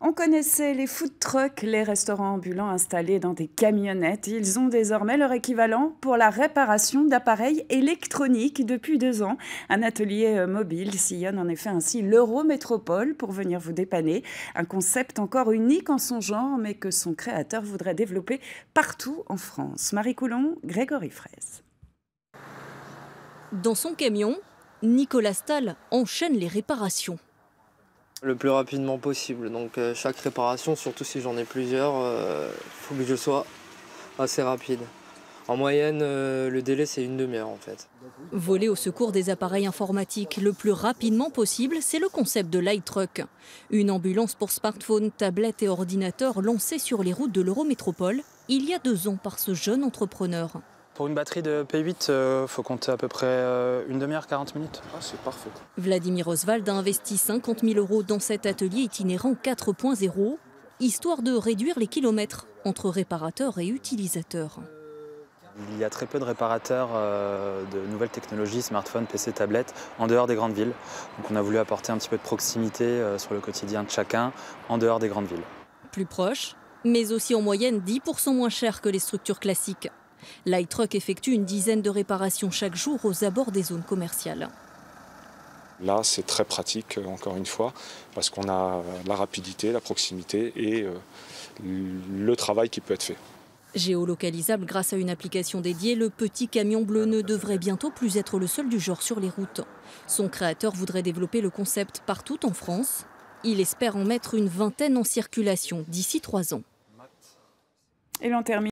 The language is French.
On connaissait les food trucks, les restaurants ambulants installés dans des camionnettes. Ils ont désormais leur équivalent pour la réparation d'appareils électroniques depuis 2 ans. Un atelier mobile sillonne en effet ainsi l'Eurométropole pour venir vous dépanner. Un concept encore unique en son genre, mais que son créateur voudrait développer partout en France. Marie Coulon, Grégory Fraisse. Dans son camion, Nicolas Stahl enchaîne les réparations. Le plus rapidement possible. Donc chaque réparation, surtout si j'en ai plusieurs, faut que je sois assez rapide. En moyenne, le délai c'est une demi-heure en fait. Voler au secours des appareils informatiques le plus rapidement possible, c'est le concept de l'iTruck. Une ambulance pour smartphones, tablettes et ordinateurs lancée sur les routes de l'Eurométropole il y a 2 ans par ce jeune entrepreneur. Pour une batterie de P8, il faut compter à peu près une demi-heure, 40 minutes. Ah, c'est parfait. Vladimir Oswald a investi 50 000 € dans cet atelier itinérant 4.0, histoire de réduire les kilomètres entre réparateurs et utilisateurs. Il y a très peu de réparateurs de nouvelles technologies, smartphones, PC, tablettes, en dehors des grandes villes. Donc on a voulu apporter un petit peu de proximité sur le quotidien de chacun, en dehors des grandes villes. Plus proche, mais aussi en moyenne 10% moins cher que les structures classiques. l'iTruck effectue une dizaine de réparations chaque jour aux abords des zones commerciales. Là, c'est très pratique, encore une fois, parce qu'on a la rapidité, la proximité et le travail qui peut être fait. Géolocalisable grâce à une application dédiée, le petit camion bleu ne devrait bientôt plus être le seul du genre sur les routes. Son créateur voudrait développer le concept partout en France. Il espère en mettre une vingtaine en circulation d'ici 3 ans. Et l'on termine.